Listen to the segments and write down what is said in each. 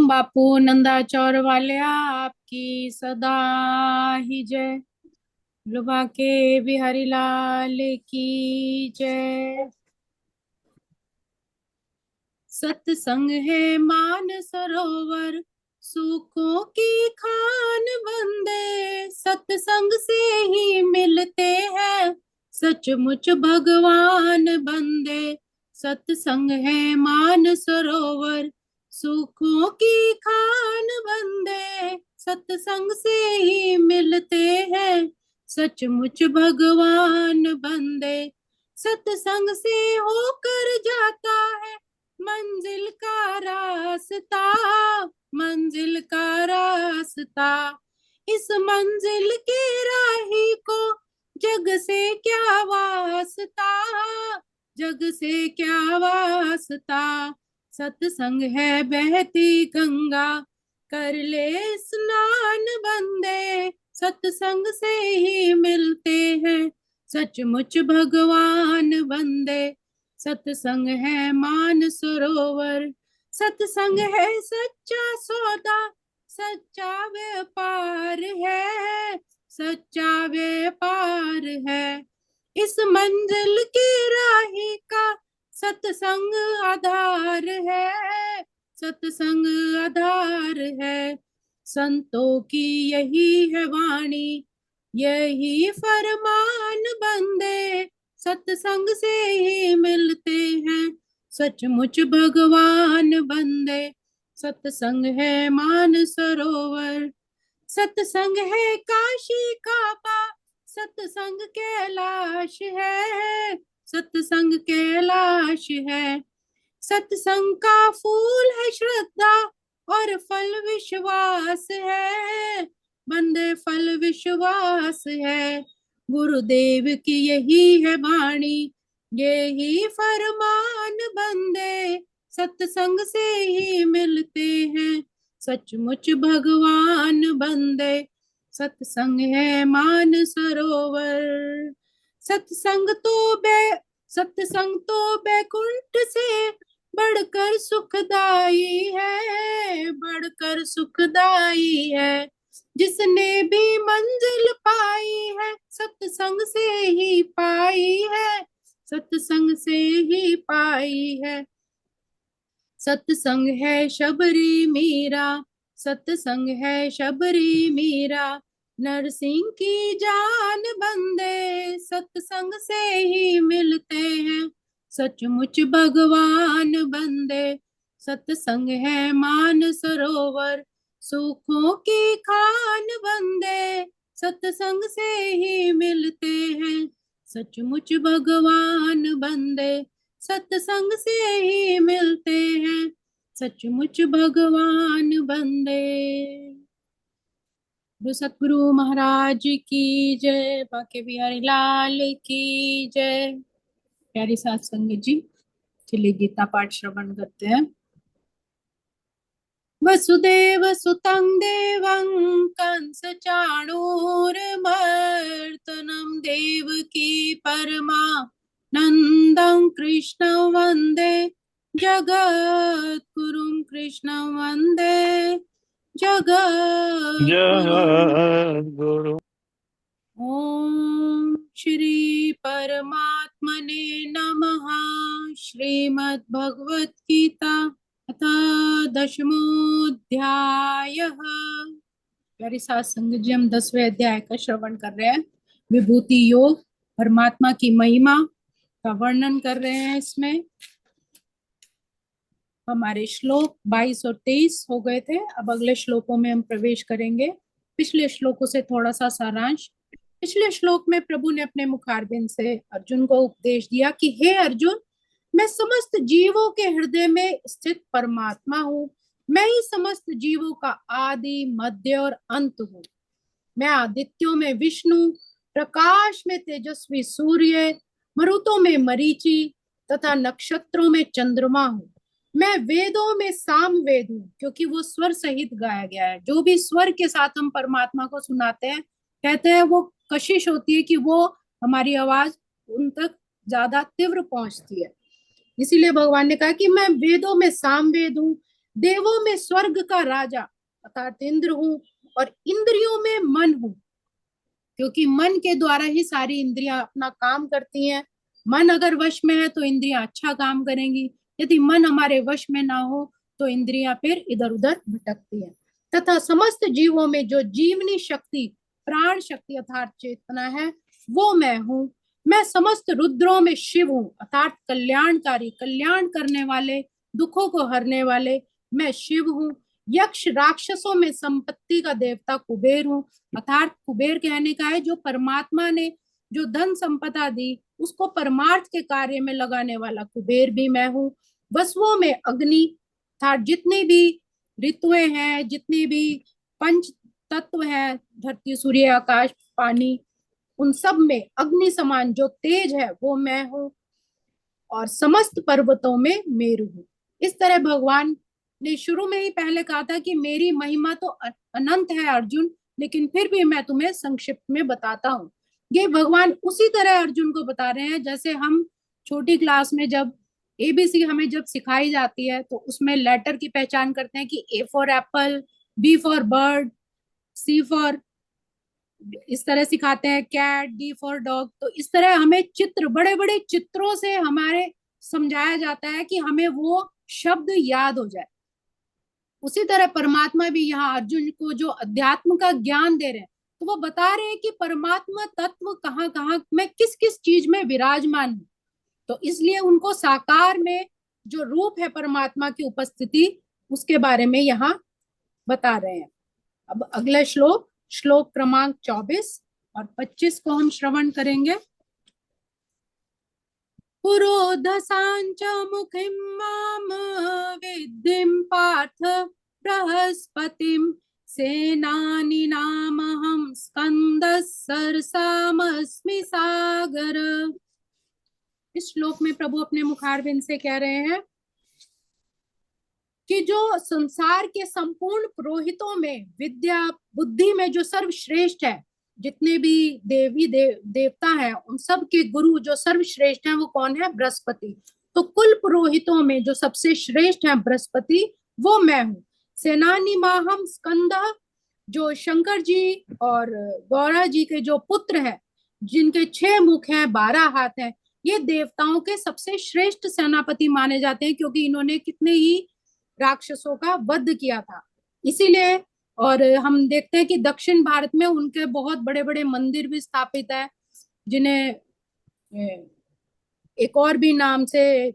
बापू नंदाचौर वाले आपकी सदा ही जय। लुबा के बिहारी लाल की जय। सत्संग है मान सरोवर, सुखों की खान बंदे। सत्संग से ही मिलते हैं सचमुच भगवान बंदे। सत्संग है मान सरोवर, सुखों की खान बंदे। सत्संग से ही मिलते हैं सचमुच भगवान बंदे। सत्संग से होकर जाता है मंजिल का रास्ता, मंजिल का रास्ता। इस मंजिल के राही को जग से क्या वास्ता, जग से क्या वास्ता। सत्संग है बहती गंगा, कर ले स्नान बंदे। सत्संग से ही मिलते हैं सचमुच भगवान बंदे। सत्संग है मान सरोवर, सत्संग है सच्चा सौदा, सच्चा व्यापार है, सच्चा व्यापार है। इस मंजिल की राही का सत्संग आधार है, सत्संग आधार है। संतों की यही है वाणी, यही फरमान बंदे। सत्संग से ही मिलते हैं सचमुच भगवान बंदे। सत्संग है मान सरोवर, सत्संग है काशी काबा, सत्संग कैलाश है, सत्संग कैलाश है। सत्संग का फूल है श्रद्धा और फल विश्वास है, बंदे फल विश्वास है। गुरुदेव की यही है वाणी, यही फरमान बंदे। सत्संग से ही मिलते हैं सचमुच भगवान बंदे। सत्संग है मान सरोवर, सत्संग तो सत्संग तो बैकुंठ से बढ़कर सुखदाई है, बढ़कर सुखदाई है। जिसने भी मंजिल पाई है सत्संग से ही पाई है, सत्संग से ही पाई है। सत्संग है शबरी मीरा, सत्संग है शबरी मीरा। नरसिंह की जान बंदे, सत्संग से ही मिलते हैं सचमुच भगवान बंदे। सत्संग है मान सरोवर, सुखों की खान बंदे। सत्संग से ही मिलते हैं सचमुच भगवान बंदे। सत्संग से ही मिलते हैं सचमुच भगवान बंदे। सतगुरु महाराज की जय, बाके बिहारी लाल की जय। प्यारी साथ संगत जी, चलिए गीता पाठ श्रवण करते हैं। वसुदेव सुतं देवं कंस चाणूरमर्दनं देवकी परमा नंदं कृष्ण वंदे जगद्गुरुं कृष्ण वंदे जगद्गुरुं। जगद्गुरु। ओम श्री परमात्मने नमः। श्रीमद् भगवत गीता अथ दशमोऽध्यायः। प्यारी सात संगत जी, हम 10वें अध्याय का श्रवण कर रहे हैं। विभूति योग, परमात्मा की महिमा का वर्णन कर रहे हैं। इसमें हमारे श्लोक 22 और 23 हो गए थे। अब अगले श्लोकों में हम प्रवेश करेंगे। पिछले श्लोकों से थोड़ा सा सारांश। पिछले श्लोक में प्रभु ने अपने मुखारबिंद से अर्जुन को उपदेश दिया कि हे अर्जुन, मैं समस्त जीवों के हृदय में स्थित परमात्मा हूँ। मैं ही समस्त जीवों का आदि मध्य और अंत हूँ। मैं आदित्यों में विष्णु, प्रकाश में तेजस्वी सूर्य, मरुतों में मरीचि तथा नक्षत्रों में चंद्रमा हूँ। मैं वेदों में साम वेद हूँ, क्योंकि वो स्वर सहित गाया गया है। जो भी स्वर के साथ हम परमात्मा को सुनाते हैं, कहते हैं वो कशिश होती है कि वो हमारी आवाज उन तक ज्यादा तीव्र पहुंचती है। इसीलिए भगवान ने कहा कि मैं वेदों में साम वेद हूँ, देवों में स्वर्ग का राजा अर्थात इंद्र हूँ, और इंद्रियों में मन हूँ, क्योंकि मन के द्वारा ही सारी इंद्रियां अपना काम करती हैं। मन अगर वश में है तो इंद्रियां अच्छा काम करेंगी, यदि मन हमारे वश में ना हो तो इंद्रियां फिर इधर उधर भटकती हैं। तथा समस्त जीवों में जो जीवनी शक्ति, प्राण शक्ति अर्थात चेतना है, वो मैं हूँ। मैं समस्त रुद्रों में शिव हूँ अर्थात कल्याणकारी, कल्याण करने वाले, दुखों को हरने वाले मैं शिव हूँ। यक्ष राक्षसों में संपत्ति का देवता कुबेर हूँ अर्थात कुबेर कहने का है जो परमात्मा ने जो धन संपदा दी उसको परमार्थ के कार्य में लगाने वाला कुबेर भी मैं हूँ। वसुओं में अग्नि अर्थात जितनी भी ऋतुएं हैं, जितनी भी पंच तत्व है, धरती सूर्य आकाश पानी, उन सब में अग्नि समान जो तेज है वो मैं हूँ। और समस्त पर्वतों में मेरु हूँ। इस तरह भगवान ने शुरू में ही पहले कहा था कि मेरी महिमा तो अनंत है अर्जुन, लेकिन फिर भी मैं तुम्हें संक्षिप्त में बताता हूँ। ये भगवान उसी तरह अर्जुन को बता रहे हैं जैसे हम छोटी क्लास में जब एबीसी हमें जब सिखाई जाती है तो उसमें लेटर की पहचान करते हैं कि A for apple, B for bird, C for, इस तरह सिखाते हैं कैट, डी फॉर डॉग। तो इस तरह हमें चित्र, बड़े बड़े चित्रों से हमारे समझाया जाता है कि हमें वो शब्द याद हो जाए। उसी तरह परमात्मा भी यहाँ अर्जुन को जो अध्यात्म का ज्ञान दे रहे हैं तो वो बता रहे हैं कि परमात्मा तत्व कहाँ कहाँ में किस किस चीज में विराजमान है। तो इसलिए उनको साकार में जो रूप है परमात्मा की उपस्थिति उसके बारे में यहाँ बता रहे हैं। अब अगला श्लोक, श्लोक क्रमांक 24 और 25 को हम श्रवण करेंगे। पुरोधसांच मुखिं माम विद्धिं पार्थ बृहस्पतिं सेनानीनामहं स्कंदः सरसामस्मि सागर। इस श्लोक में प्रभु अपने मुखारविंद से कह रहे हैं कि जो संसार के संपूर्ण पुरोहितों में विद्या बुद्धि में जो सर्वश्रेष्ठ है, जितने भी देवी देवता हैं उन सब के गुरु जो सर्वश्रेष्ठ हैं वो कौन है? बृहस्पति। तो कुल पुरोहितों में जो सबसे श्रेष्ठ है बृहस्पति, वो मैं हूँ। सेनानी माहम स्कंद, जो शंकर जी और गौरा जी के जो पुत्र हैं, जिनके 6 मुख हैं, 12 हाथ हैं, ये देवताओं के सबसे श्रेष्ठ सेनापति माने जाते हैं क्योंकि इन्होंने कितने ही राक्षसों का वध किया था। इसीलिए, और हम देखते हैं कि दक्षिण भारत में उनके बहुत बड़े बड़े मंदिर भी स्थापित है, जिन्हें एक और भी नाम से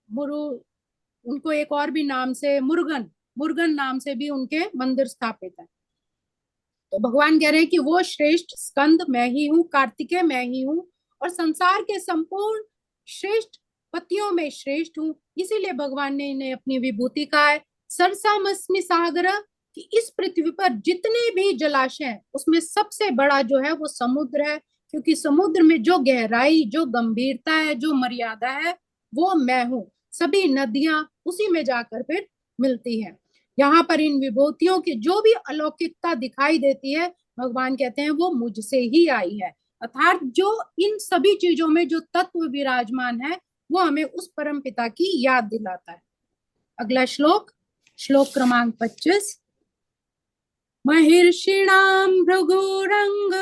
उनको एक और भी नाम से मुर्गन मुर्गन नाम से भी उनके मंदिर स्थापित है। तो भगवान कह रहे हैं कि वो श्रेष्ठ स्कंद मैं ही हूँ, कार्तिकेय मैं ही हूँ, और संसार के संपूर्ण श्रेष्ठ पतियों में श्रेष्ठ हूँ। इसीलिए भगवान ने इन्हें अपनी विभूति कहा है। सरसामस्मि सागर, कि इस पृथ्वी पर जितने भी जलाशय हैं उसमें सबसे बड़ा जो है वो समुद्र है, क्योंकि समुद्र में जो गहराई, जो गंभीरता है, जो मर्यादा है, वो मैं हूँ। सभी नदियां उसी में जाकर फिर मिलती है। यहाँ पर इन विभूतियों की जो भी अलौकिकता दिखाई देती है, भगवान कहते हैं वो मुझसे ही आई है। अर्थात जो इन सभी चीजों में जो तत्व विराजमान है वो हमें उस परम पिता की याद दिलाता है। अगला श्लोक, श्लोक क्रमांक 25। महिर्षिणां भृगुरंग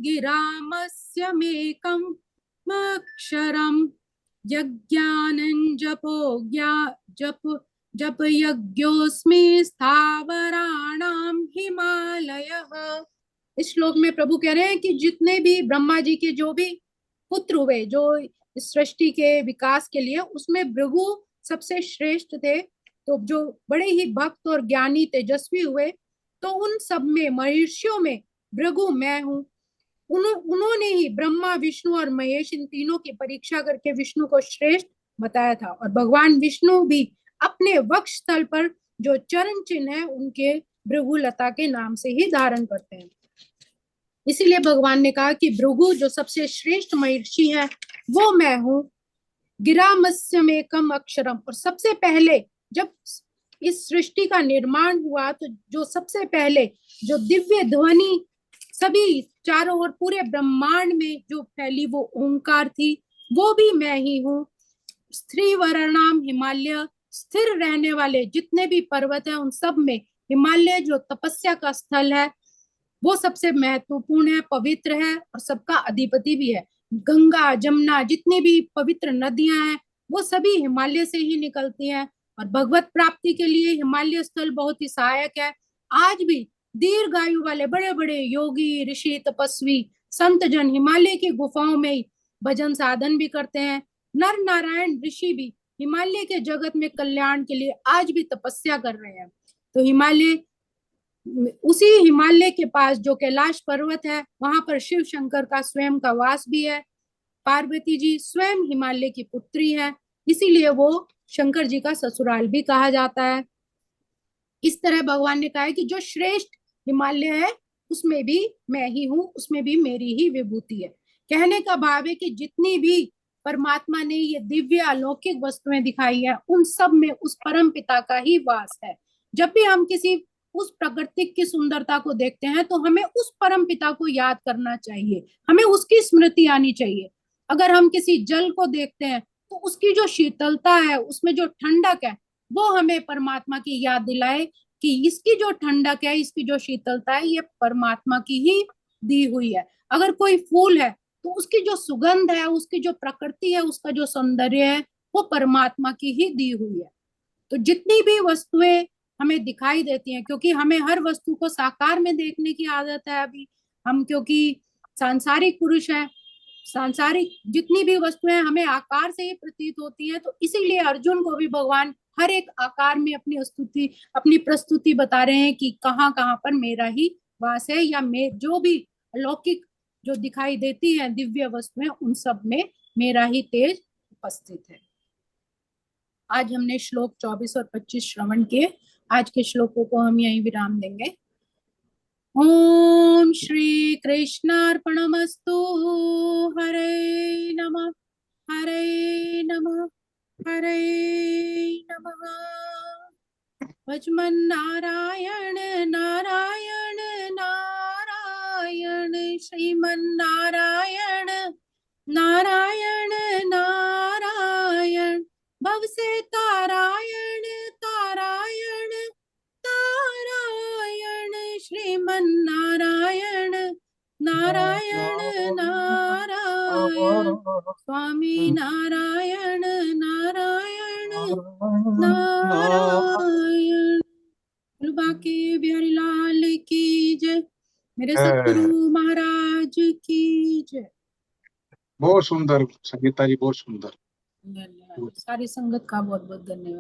गिरामस्य मेकं अक्षरं यज्ञानं जप यज्ञोस्मि स्थावराणां हिमालयः। इस श्लोक में प्रभु कह रहे हैं कि जितने भी ब्रह्मा जी के जो भी पुत्र हुए जो सृष्टि के विकास के लिए, उसमें भृगु सबसे श्रेष्ठ थे। तो जो बड़े ही भक्त और ज्ञानी तेजस्वी हुए, तो उन सब में महर्षियों में भृगु मैं हूँ। उन्होंने ही ब्रह्मा, विष्णु और महेश, इन तीनों की परीक्षा करके विष्णु को श्रेष्ठ बताया था। और भगवान विष्णु भी अपने वक्ष स्थल पर जो चरण चिन्ह है उनके भृगुलता के नाम से ही धारण करते हैं। इसीलिए भगवान ने कहा कि भृगु जो सबसे श्रेष्ठ महर्षि है वो मैं हूँ। गिरामस्यमेकम अक्षरम, और सबसे पहले जब इस सृष्टि का निर्माण हुआ तो जो सबसे पहले जो दिव्य ध्वनि सभी चारों ओर पूरे ब्रह्मांड में जो फैली वो ओंकार थी, वो भी मैं ही हूँ। स्त्री वर्णाम हिमालय, स्थिर रहने वाले जितने भी पर्वत हैं उन सब में हिमालय जो तपस्या का स्थल है वो सबसे महत्वपूर्ण है, पवित्र है और सबका अधिपति भी है। गंगा जमुना जितनी भी पवित्र नदियां हैं वो सभी हिमालय से ही निकलती हैं और भगवत प्राप्ति के लिए हिमालय स्थल बहुत ही सहायक है। आज भी दीर्घायु वाले बड़े बड़े योगी ऋषि तपस्वी संत जन हिमालय की गुफाओं में ही भजन साधन भी करते हैं। नर नारायण ऋषि भी हिमालय के जगत में कल्याण के लिए आज भी तपस्या कर रहे हैं। तो हिमालय, उसी हिमालय के पास जो कैलाश पर्वत है वहां पर शिव शंकर का स्वयं का वास भी है। पार्वती जी स्वयं हिमालय की पुत्री है, इसीलिए वो शंकर जी का ससुराल भी कहा जाता है। इस तरह भगवान ने कहा है कि जो श्रेष्ठ हिमालय है उसमें भी मैं ही हूँ, उसमें भी मेरी ही विभूति है। कहने का भाव है कि जितनी भी परमात्मा ने ये दिव्य अलौकिक वस्तुएं दिखाई है उन सब में उस परम पिता का ही वास है। जब भी हम किसी उस प्राकृतिक की सुंदरता को देखते हैं तो हमें उस परम पिता को याद करना चाहिए, हमें उसकी स्मृति आनी चाहिए। अगर हम किसी जल को देखते हैं तो उसकी जो शीतलता है, उसमें जो ठंडक है, वो हमें परमात्मा की याद दिलाए कि इसकी जो ठंडक है, इसकी जो शीतलता है, ये परमात्मा की ही दी हुई है। अगर कोई फूल है तो उसकी जो सुगंध है, उसकी जो प्रकृति है, उसका जो सौंदर्य है, वो परमात्मा की ही दी हुई है। तो जितनी भी वस्तुएं हमें दिखाई देती हैं, क्योंकि हमें हर वस्तु को साकार में देखने की आदत है अभी, हम क्योंकि सांसारिक पुरुष हैं, सांसारिक जितनी भी वस्तुएं हमें आकार से ही प्रतीत होती हैं, तो इसीलिए अर्जुन को भी भगवान हर एक आकार में अपनी प्रस्तुति बता रहे हैं कि कहाँ कहाँ पर मेरा ही वास है, या जो भी अलौकिक जो दिखाई देती है दिव्य वस्तुएं उन सब में मेरा ही तेज उपस्थित है। आज हमने श्लोक 24 और 25 श्रवण किए। आज के श्लोकों को हम यहीं विराम देंगे। ओम श्री कृष्णार्पणमस्तु। हरे नमः, हरे नमः, हरे नमः। भजमन नारायण नारायण नारायण, श्रीमन नारायण नारायण नारायण, भव से तारायण तारायण नारायण, श्रीमन नारायण नारायण नारायण, स्वामी नारायण नारायण नारायण। बाकी बिहारी लाल की जय, मेरे सतगुरु महाराज की जय। बहुत सुंदर संगीता जी, बहुत सुंदर। धन्यवाद, सारी संगत का बहुत बहुत धन्यवाद।